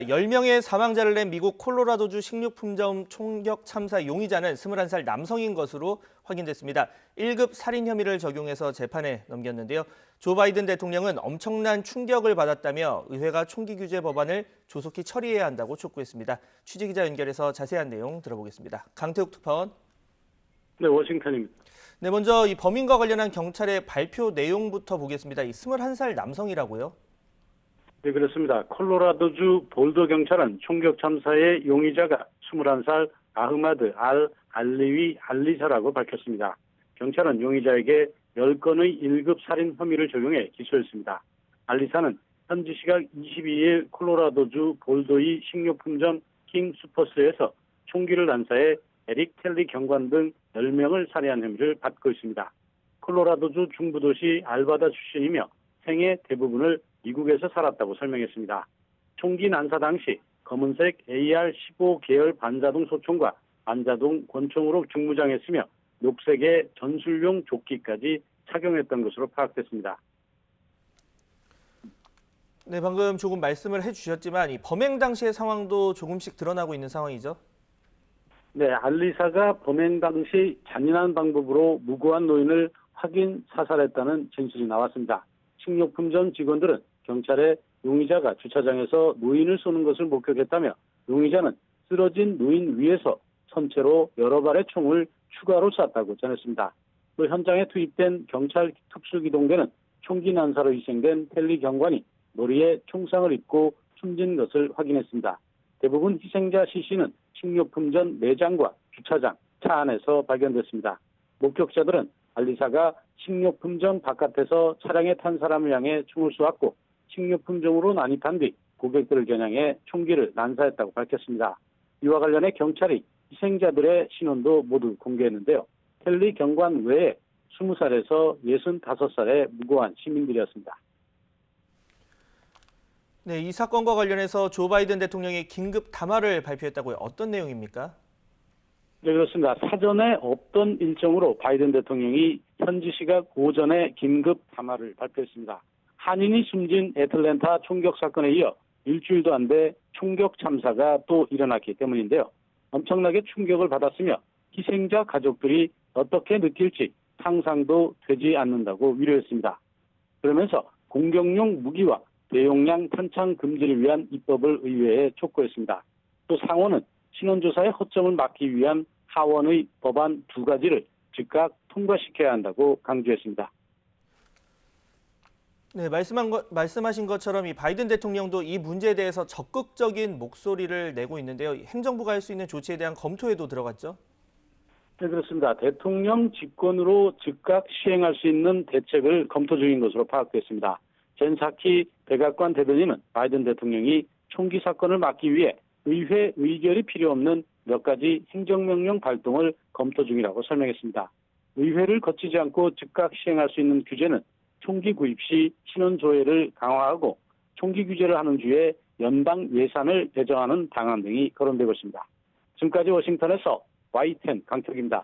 10명의 사망자를 낸 미국 콜로라도주 식료품점 총격 참사 용의자는 21살 남성인 것으로 확인됐습니다. 1급 살인 혐의를 적용해서 재판에 넘겼는데요. 조 바이든 대통령은 엄청난 충격을 받았다며 의회가 총기 규제 법안을 조속히 처리해야 한다고 촉구했습니다. 취재기자 연결해서 자세한 내용 들어보겠습니다. 강태욱 특파원. 네, 워싱턴입니다. 네, 먼저 이 범인과 관련한 경찰의 발표 내용부터 보겠습니다. 이 21살 남성이라고요? 네, 그렇습니다. 콜로라도주 볼더 경찰은 총격 참사의 용의자가 21살 아흐마드 알리위 알리사라고 밝혔습니다. 경찰은 용의자에게 10건의 1급 살인 혐의를 적용해 기소했습니다. 알리사는 현지 시각 22일 콜로라도주 볼더의 식료품점 킹 슈퍼스에서 총기를 난사해 에릭 텔리 경관 등 10명을 살해한 혐의를 받고 있습니다. 콜로라도주 중부도시 알바다 출신이며 생애 대부분을 미국에서 살았다고 설명했습니다. 총기 난사 당시 검은색 AR-15 계열 반자동 소총과 반자동 권총으로 중무장했으며 녹색의 전술용 조끼까지 착용했던 것으로 파악됐습니다. 네, 방금 조금 말씀을 해주셨지만 이 범행 당시의 상황도 조금씩 드러나고 있는 상황이죠? 네, 알리사가 범행 당시 잔인한 방법으로 무고한 노인을 확인 사살했다는 진술이 나왔습니다. 식료품점 직원들은 경찰에 용의자가 주차장에서 노인을 쏘는 것을 목격했다며 용의자는 쓰러진 노인 위에서 선체로 여러 발의 총을 추가로 쐈다고 전했습니다. 또 현장에 투입된 경찰 특수기동대는 총기 난사로 희생된 텔리 경관이 머리에 총상을 입고 숨진 것을 확인했습니다. 대부분 희생자 시신은 식료품점 매장과 주차장, 차 안에서 발견됐습니다. 목격자들은 알리사가 식료품점 바깥에서 차량에 탄 사람을 향해 총을 쏘았고 식료품점으로 난입한 뒤 고객들을 겨냥해 총기를 난사했다고 밝혔습니다. 이와 관련해 경찰이 희생자들의 신원도 모두 공개했는데요. 텔리 경관 외에 20살에서 65살의 무고한 시민들이었습니다. 네, 이 사건과 관련해서 조 바이든 대통령이 긴급 담화를 발표했다고요. 어떤 내용입니까? 네, 그렇습니다. 사전에 없던 일정으로 바이든 대통령이 현지 시각 오전에 긴급 담화를 발표했습니다. 한인이 숨진 애틀랜타 총격 사건에 이어 일주일도 안 돼 총격 참사가 또 일어났기 때문인데요. 엄청나게 충격을 받았으며 희생자 가족들이 어떻게 느낄지 상상도 되지 않는다고 위로했습니다. 그러면서 공격용 무기와 대용량 탄창 금지를 위한 입법을 의회에 촉구했습니다. 또 상원은 신원조사의 허점을 막기 위한 하원의 법안 2가지를 즉각 통과시켜야 한다고 강조했습니다. 네, 말씀하신 것처럼 이 바이든 대통령도 이 문제에 대해서 적극적인 목소리를 내고 있는데요. 행정부가 할 수 있는 조치에 대한 검토에도 들어갔죠? 네, 그렇습니다. 대통령 직권으로 즉각 시행할 수 있는 대책을 검토 중인 것으로 파악됐습니다. 젠 사키 백악관 대변인은 바이든 대통령이 총기 사건을 막기 위해 의회 의결이 필요 없는 몇 가지 행정명령 발동을 검토 중이라고 설명했습니다. 의회를 거치지 않고 즉각 시행할 수 있는 규제는 총기 구입 시 신원 조회를 강화하고 총기 규제를 하는 주에 연방 예산을 배정하는 방안 등이 거론되고 있습니다. 지금까지 워싱턴에서 Y10 강택입니다.